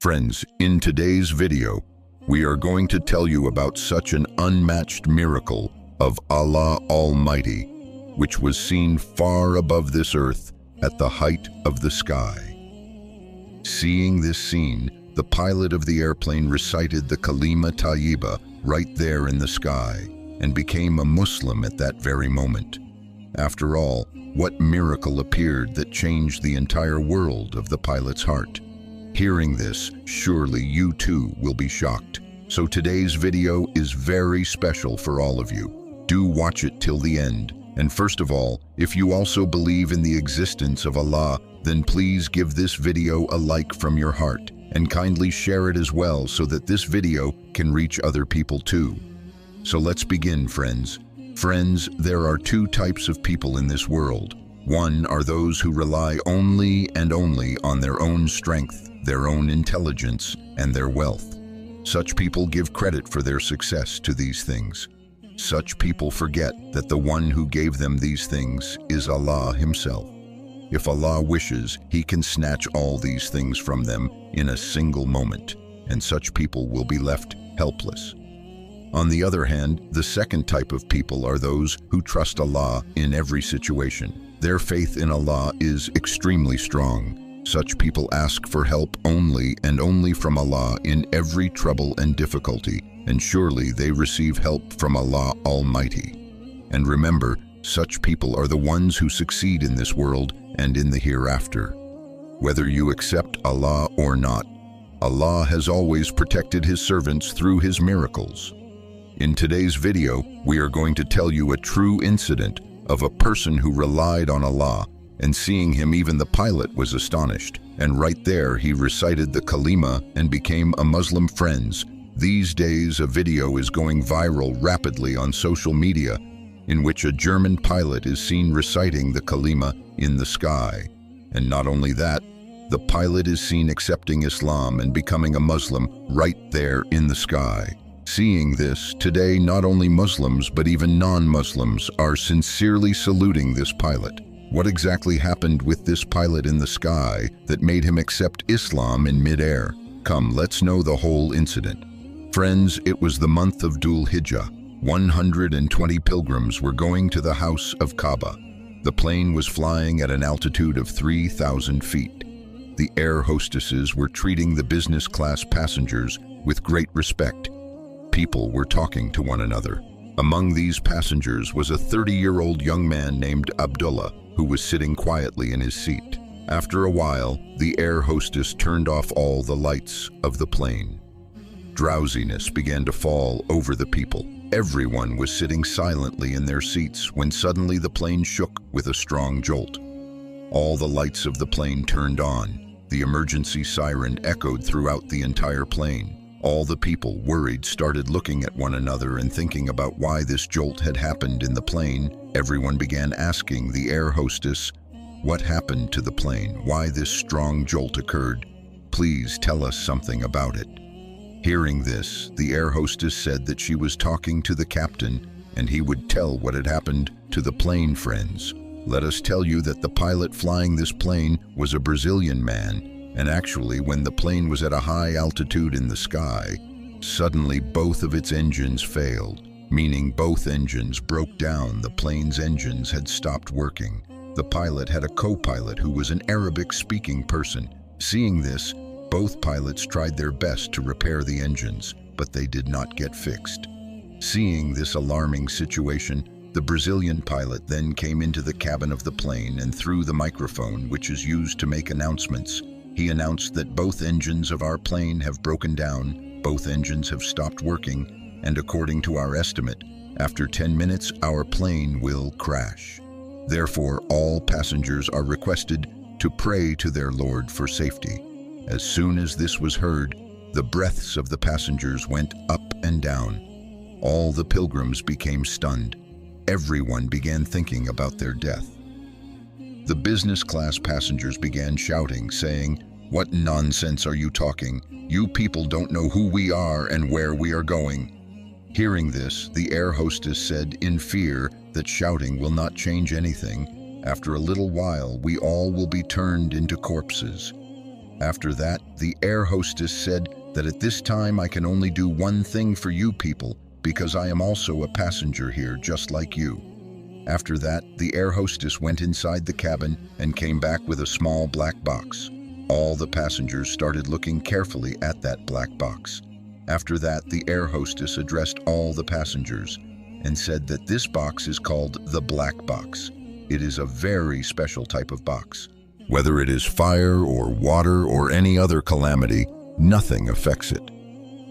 Friends, in today's video, we are going to tell you about such an unmatched miracle of Allah Almighty, which was seen far above this earth at the height of the sky. Seeing this scene, the pilot of the airplane recited the Kalima Tayyiba right there in the sky and became a Muslim at that very moment. After all, what miracle appeared that changed the entire world of the pilot's heart? Hearing this, surely you too will be shocked. So today's video is very special for all of you. Do watch it till the end. And first of all, if you also believe in the existence of Allah, then please give this video a like from your heart and kindly share it as well so that this video can reach other people too. So let's begin, friends. Friends, there are two types of people in this world. One are those who rely only and only on their own strength, their own intelligence, and their wealth. Such people give credit for their success to these things. Such people forget that the one who gave them these things is Allah Himself. If Allah wishes, He can snatch all these things from them in a single moment, and such people will be left helpless. On the other hand, the second type of people are those who trust Allah in every situation. Their faith in Allah is extremely strong. Such people ask for help only and only from Allah in every trouble and difficulty, and surely they receive help from Allah Almighty. And remember, such people are the ones who succeed in this world and in the hereafter. Whether you accept Allah or not, Allah has always protected His servants through His miracles. In today's video, we are going to tell you a true incident of a person who relied on Allah, and seeing him, even the pilot was astonished. And right there, he recited the Kalima and became a Muslim. Friends, these days a video is going viral rapidly on social media in which a German pilot is seen reciting the Kalima in the sky. And not only that, the pilot is seen accepting Islam and becoming a Muslim right there in the sky. Seeing this, today not only Muslims but even non-Muslims are sincerely saluting this pilot. What exactly happened with this pilot in the sky that made him accept Islam in mid-air? Come, let's know the whole incident. Friends, it was the month of Dhul Hijjah. 120 pilgrims were going to the house of Kaaba. The plane was flying at an altitude of 3,000 feet. The air hostesses were treating the business class passengers with great respect. People were talking to one another. Among these passengers was a 30-year-old young man named Abdullah, who was sitting quietly in his seat. After a while, the air hostess turned off all the lights of the plane. Drowsiness began to fall over the people. Everyone was sitting silently in their seats when suddenly the plane shook with a strong jolt. All the lights of the plane turned on. The emergency siren echoed throughout the entire plane. All the people, worried, started looking at one another and thinking about why this jolt had happened in the plane. Everyone began asking the air hostess, "What happened to the plane? Why this strong jolt occurred? Please tell us something about it." Hearing this, the air hostess said that she was talking to the captain and he would tell what had happened to the plane. Friends, let us tell you that the pilot flying this plane was a Brazilian man. And actually, when the plane was at a high altitude in the sky, suddenly both of its engines failed, meaning both engines broke down. The plane's engines had stopped working. The pilot had a co-pilot who was an Arabic-speaking person. Seeing this, both pilots tried their best to repair the engines, but they did not get fixed. Seeing this alarming situation, the Brazilian pilot then came into the cabin of the plane and through the microphone, which is used to make announcements, he announced that both engines of our plane have broken down, both engines have stopped working, and according to our estimate, after 10 minutes our plane will crash. Therefore, all passengers are requested to pray to their Lord for safety. As soon as this was heard, the breaths of the passengers went up and down. All the pilgrims became stunned. Everyone began thinking about their death. The business class passengers began shouting, saying, "What nonsense are you talking? You people don't know who we are and where we are going." Hearing this, the air hostess said in fear that shouting will not change anything. After a little while, we all will be turned into corpses. After that, the air hostess said that at this time I can only do one thing for you people because I am also a passenger here just like you. After that, the air hostess went inside the cabin and came back with a small black box. All the passengers started looking carefully at that black box. After that, the air hostess addressed all the passengers and said that this box is called the black box. It is a very special type of box. Whether it is fire or water or any other calamity, nothing affects it.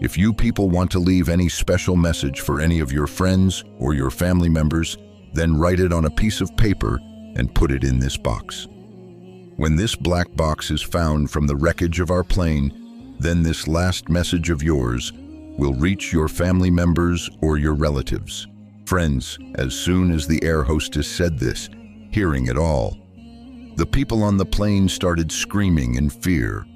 If you people want to leave any special message for any of your friends or your family members, then write it on a piece of paper and put it in this box. When this black box is found from the wreckage of our plane, then this last message of yours will reach your family members or your relatives. Friends, as soon as the air hostess said this, hearing it all, the people on the plane started screaming in fear.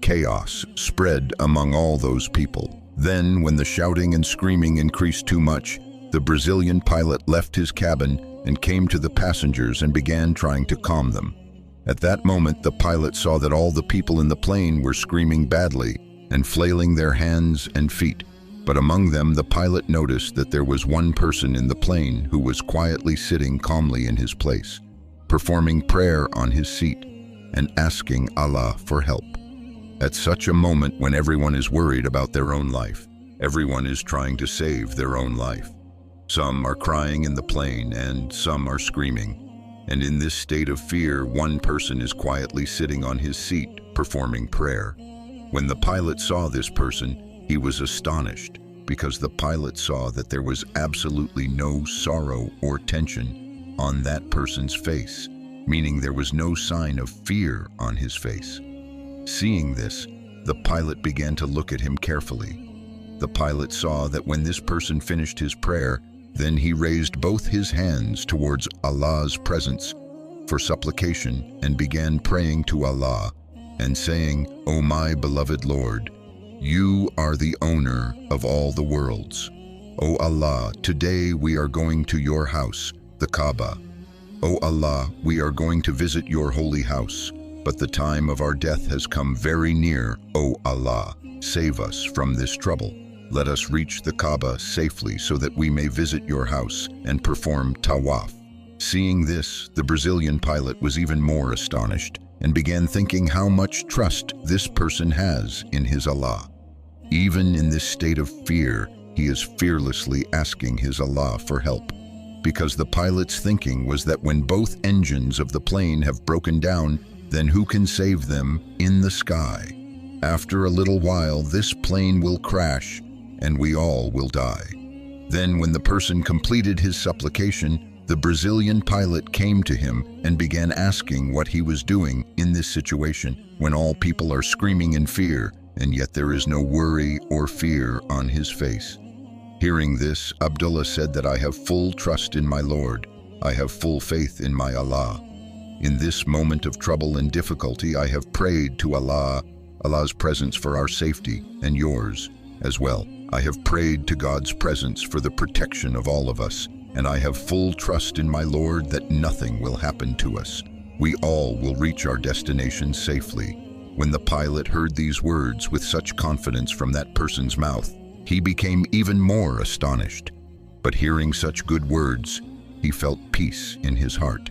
Chaos spread among all those people. Then, when the shouting and screaming increased too much, the Brazilian pilot left his cabin and came to the passengers and began trying to calm them. At that moment, the pilot saw that all the people in the plane were screaming badly and flailing their hands and feet. But among them, the pilot noticed that there was one person in the plane who was quietly sitting calmly in his place, performing prayer on his seat and asking Allah for help. At such a moment when everyone is worried about their own life, everyone is trying to save their own life. Some are crying in the plane and some are screaming. And in this state of fear, one person is quietly sitting on his seat, performing prayer. When the pilot saw this person, he was astonished because the pilot saw that there was absolutely no sorrow or tension on that person's face, meaning there was no sign of fear on his face. Seeing this, the pilot began to look at him carefully. The pilot saw that when this person finished his prayer, then he raised both his hands towards Allah's presence for supplication and began praying to Allah and saying, "O my beloved Lord, you are the owner of all the worlds. O Allah, today we are going to your house, the Kaaba. O Allah, we are going to visit your holy house, but the time of our death has come very near. O Allah, save us from this trouble. Let us reach the Kaaba safely so that we may visit your house and perform tawaf." Seeing this, the Brazilian pilot was even more astonished and began thinking how much trust this person has in his Allah. Even in this state of fear, he is fearlessly asking his Allah for help, because the pilot's thinking was that when both engines of the plane have broken down, then who can save them in the sky? After a little while, this plane will crash and we all will die. Then when the person completed his supplication, the Brazilian pilot came to him and began asking what he was doing in this situation when all people are screaming in fear, and yet there is no worry or fear on his face. Hearing this, Abdullah said that I have full trust in my Lord. I have full faith in my Allah. In this moment of trouble and difficulty, I have prayed to Allah's presence for our safety and yours as well. I have prayed to God's presence for the protection of all of us, and I have full trust in my Lord that nothing will happen to us. We all will reach our destination safely. When the pilot heard these words with such confidence from that person's mouth, he became even more astonished. But hearing such good words, he felt peace in his heart.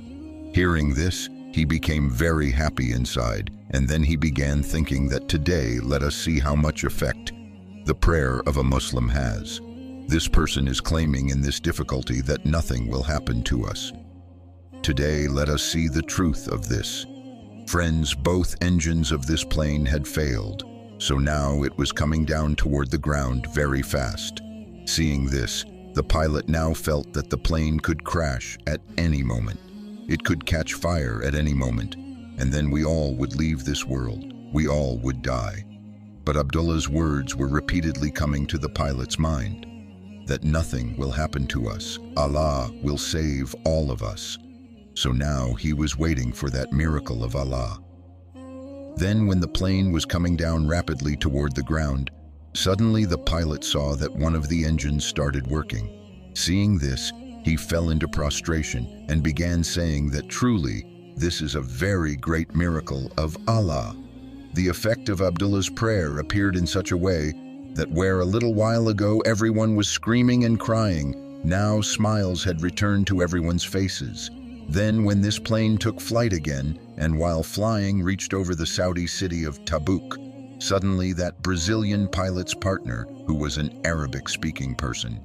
Hearing this, he became very happy inside, and then he began thinking that today let us see how much effect the prayer of a Muslim has. This person is claiming in this difficulty that nothing will happen to us. Today let us see the truth of this. Friends, both engines of this plane had failed, so now it was coming down toward the ground very fast. Seeing this, the pilot now felt that the plane could crash at any moment. It could catch fire at any moment, and then we all would leave this world. We all would die. But Abdullah's words were repeatedly coming to the pilot's mind, that nothing will happen to us. Allah will save all of us. So now he was waiting for that miracle of Allah. Then when the plane was coming down rapidly toward the ground, suddenly the pilot saw that one of the engines started working. Seeing this, he fell into prostration and began saying that truly, this is a very great miracle of Allah. The effect of Abdullah's prayer appeared in such a way that where a little while ago everyone was screaming and crying, now smiles had returned to everyone's faces. Then when this plane took flight again, and while flying reached over the Saudi city of Tabuk, suddenly that Brazilian pilot's partner, who was an Arabic-speaking person,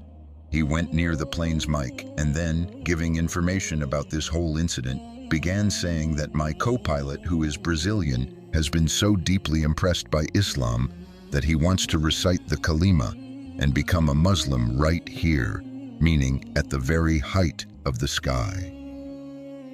he went near the plane's mic and then, giving information about this whole incident, began saying that my co-pilot, who is Brazilian, has been so deeply impressed by Islam that he wants to recite the kalima and become a Muslim right here, meaning at the very height of the sky.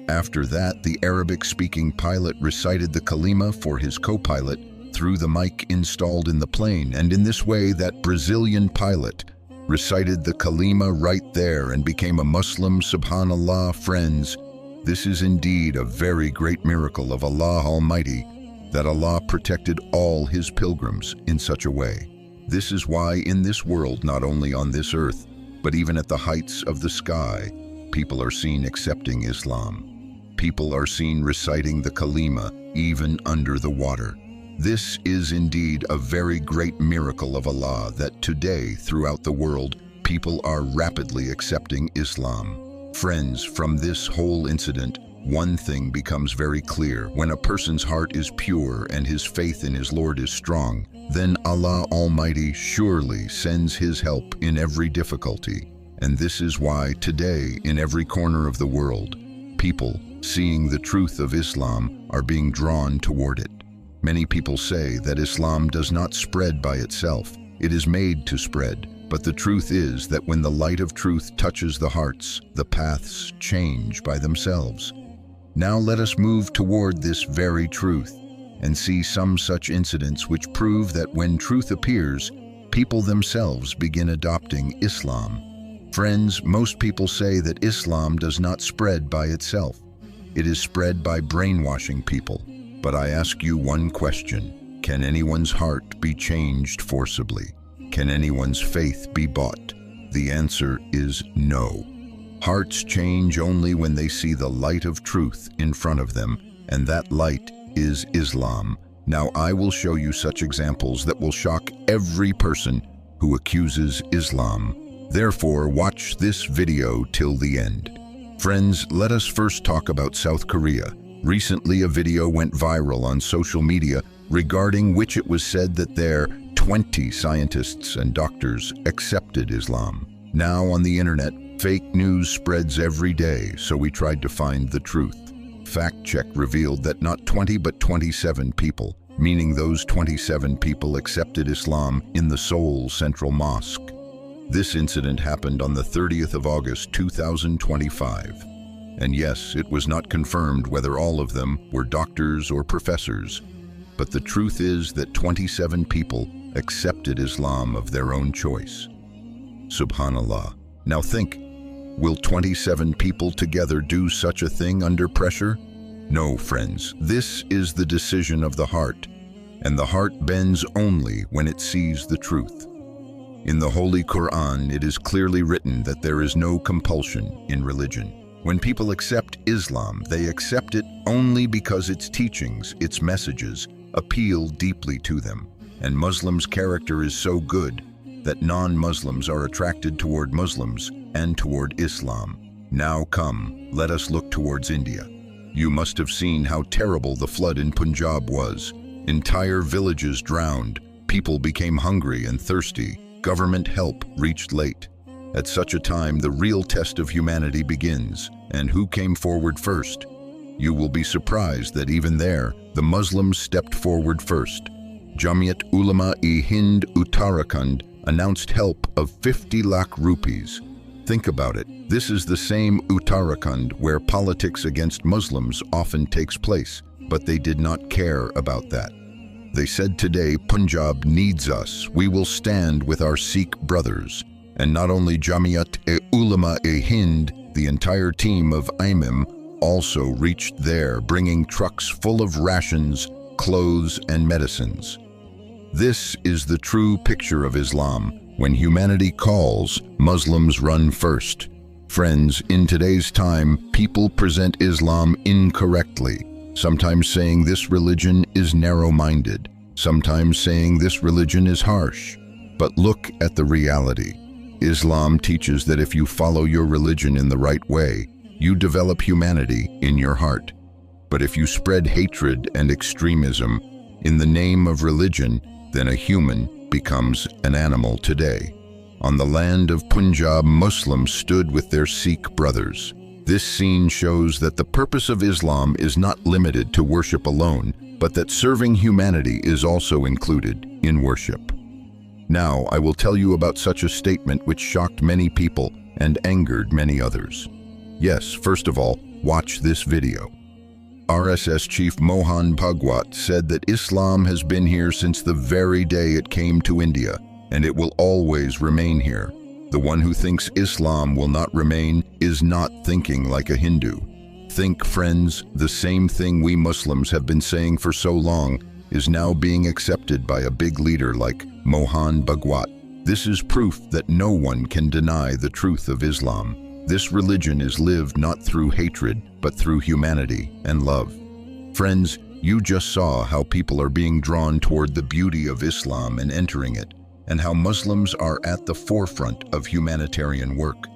After that, the Arabic-speaking pilot recited the kalima for his co-pilot through the mic installed in the plane, and in this way that Brazilian pilot recited the kalima right there and became a Muslim. SubhanAllah, friends, this is indeed a very great miracle of Allah Almighty, that Allah protected all His pilgrims in such a way. This is why in this world, not only on this earth, but even at the heights of the sky, people are seen accepting Islam. People are seen reciting the kalima even under the water. This is indeed a very great miracle of Allah that today throughout the world, people are rapidly accepting Islam. Friends, from this whole incident, one thing becomes very clear. When a person's heart is pure and his faith in his Lord is strong, then Allah Almighty surely sends His help in every difficulty. And this is why today, in every corner of the world, people, seeing the truth of Islam, are being drawn toward it. Many people say that Islam does not spread by itself. It is made to spread. But the truth is that when the light of truth touches the hearts, the paths change by themselves. Now let us move toward this very truth and see some such incidents which prove that when truth appears, people themselves begin adopting Islam. Friends, most people say that Islam does not spread by itself. It is spread by brainwashing people. But I ask you one question: can anyone's heart be changed forcibly? Can anyone's faith be bought? The answer is no. Hearts change only when they see the light of truth in front of them, and that light is Islam. Now I will show you such examples that will shock every person who accuses Islam. Therefore, watch this video till the end. Friends, let us first talk about South Korea. Recently, a video went viral on social media regarding which it was said that there 20 scientists and doctors accepted Islam. Now on the internet, fake news spreads every day, so we tried to find the truth. Fact check revealed that not 20 but 27 people, meaning those 27 people accepted Islam in the Seoul Central Mosque. This incident happened on the 30th of August 2025. And yes, it was not confirmed whether all of them were doctors or professors. But the truth is that 27 people accepted Islam of their own choice. SubhanAllah. Now think, will 27 people together do such a thing under pressure? No, friends, this is the decision of the heart, and the heart bends only when it sees the truth. In the Holy Quran, it is clearly written that there is no compulsion in religion. When people accept Islam, they accept it only because its teachings, its messages, appeal deeply to them. And Muslims' character is so good that non-Muslims are attracted toward Muslims and toward Islam. Now come, let us look towards India. You must have seen how terrible the flood in Punjab was. Entire villages drowned, people became hungry and thirsty, government help reached late. At such a time, the real test of humanity begins. And who came forward first? You will be surprised that even there, the Muslims stepped forward first. Jamiat Ulama-e-Hind Uttarakhand announced help of 50 lakh rupees. Think about it. This is the same Uttarakhand where politics against Muslims often takes place, but they did not care about that. They said today, Punjab needs us. We will stand with our Sikh brothers. And not only Jamiat-e-Ulama-e-Hind, the entire team of Imam also reached there, bringing trucks full of rations, clothes, and medicines. This is the true picture of Islam. When humanity calls, Muslims run first. Friends, in today's time, people present Islam incorrectly. sometimes saying this religion is narrow-minded, sometimes saying this religion is harsh. But look at the reality. Islam teaches that if you follow your religion in the right way, you develop humanity in your heart. But if you spread hatred and extremism in the name of religion, then a human becomes an animal today. On the land of Punjab, Muslims stood with their Sikh brothers. This scene shows that the purpose of Islam is not limited to worship alone, but that serving humanity is also included in worship. Now, I will tell you about such a statement which shocked many people and angered many others. Yes, first of all, watch this video. RSS Chief Mohan Bhagwat said that Islam has been here since the very day it came to India, and it will always remain here. The one who thinks Islam will not remain is not thinking like a Hindu. Think, friends, the same thing we Muslims have been saying for so long is now being accepted by a big leader like Mohan Bhagwat. This is proof that no one can deny the truth of Islam. This religion is lived not through hatred, but through humanity and love. Friends, you just saw how people are being drawn toward the beauty of Islam and entering it, and how Muslims are at the forefront of humanitarian work.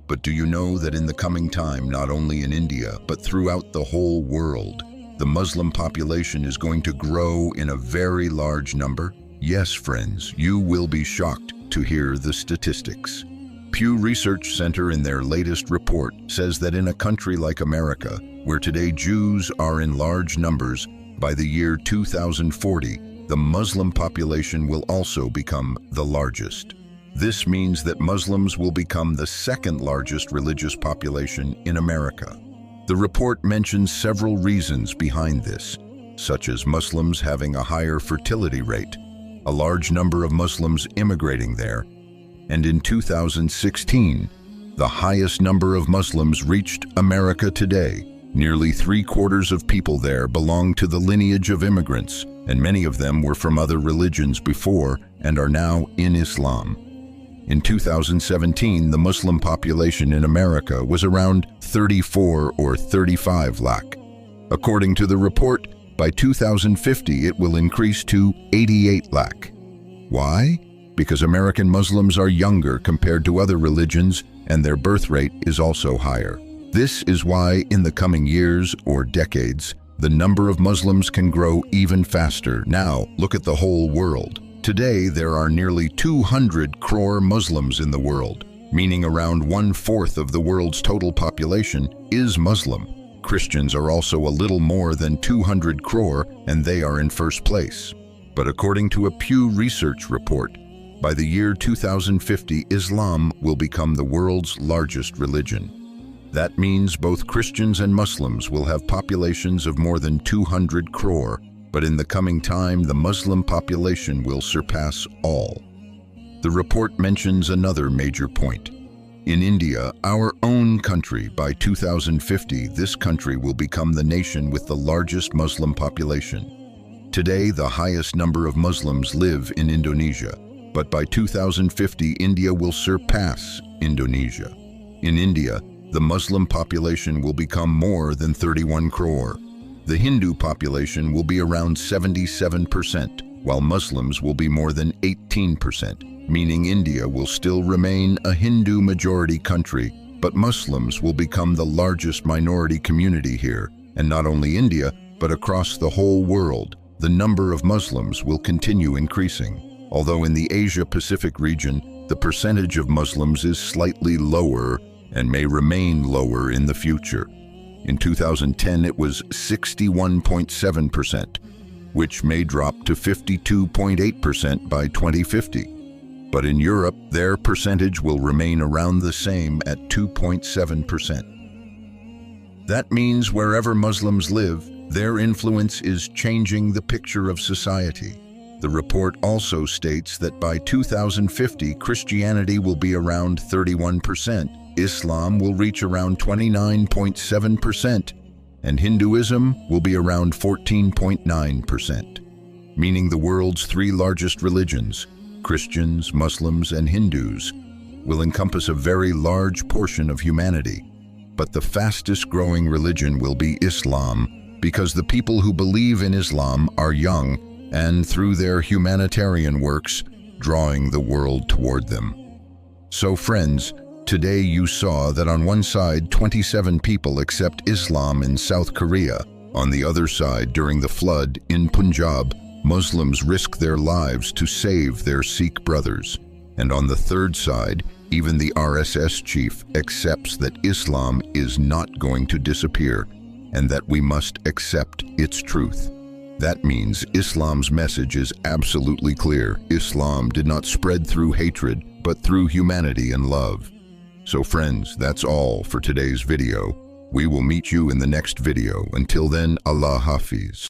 But do you know that in the coming time, not only in India, but throughout the whole world, the Muslim population is going to grow in a very large number? Yes, friends, you will be shocked to hear the statistics. Pew Research Center in their latest report says that in a country like America, where today Jews are in large numbers, by the year 2040, the Muslim population will also become the largest. This means that Muslims will become the second largest religious population in America. The report mentions several reasons behind this, such as Muslims having a higher fertility rate, a large number of Muslims immigrating there, and in 2016, the highest number of Muslims reached America today. Nearly 3/4 of people there belong to the lineage of immigrants, and many of them were from other religions before and are now in Islam. In 2017, the Muslim population in America was around 34 or 35 lakh. According to the report, by 2050 it will increase to 88 lakh. Why? Because American Muslims are younger compared to other religions, and their birth rate is also higher. This is why in the coming years or decades, the number of Muslims can grow even faster. Now, look at the whole world. Today, there are nearly 200 crore Muslims in the world, meaning around 1/4 of the world's total population is Muslim. Christians are also a little more than 200 crore, and they are in first place. But according to a Pew Research report, by the year 2050, Islam will become the world's largest religion. That means both Christians and Muslims will have populations of more than 200 crore, but in the coming time, the Muslim population will surpass all. The report mentions another major point. In India, our own country, by 2050, this country will become the nation with the largest Muslim population. Today, the highest number of Muslims live in Indonesia, but by 2050, India will surpass Indonesia. In India, the Muslim population will become more than 31 crore. The Hindu population will be around 77%, while Muslims will be more than 18%, meaning India will still remain a Hindu majority country, but Muslims will become the largest minority community here. And not only India, but across the whole world, the number of Muslims will continue increasing. Although in the Asia-Pacific region, the percentage of Muslims is slightly lower and may remain lower in the future. In 2010, it was 61.7%, which may drop to 52.8% by 2050. But in Europe, their percentage will remain around the same at 2.7%. That means wherever Muslims live, their influence is changing the picture of society. The report also states that by 2050, Christianity will be around 31%, Islam will reach around 29.7%, and Hinduism will be around 14.9%, meaning the world's three largest religions, Christians, Muslims, and Hindus, will encompass a very large portion of humanity. But the fastest growing religion will be Islam, because the people who believe in Islam are young and, through their humanitarian works, drawing the world toward them. So friends, today you saw that on one side 27 people accept Islam in South Korea. On the other side, during the flood in Punjab, Muslims risk their lives to save their Sikh brothers. And on the third side, even the RSS chief accepts that Islam is not going to disappear and that we must accept its truth. That means Islam's message is absolutely clear. Islam did not spread through hatred, but through humanity and love. So friends, that's all for today's video. We will meet you in the next video. Until then, Allah Hafiz.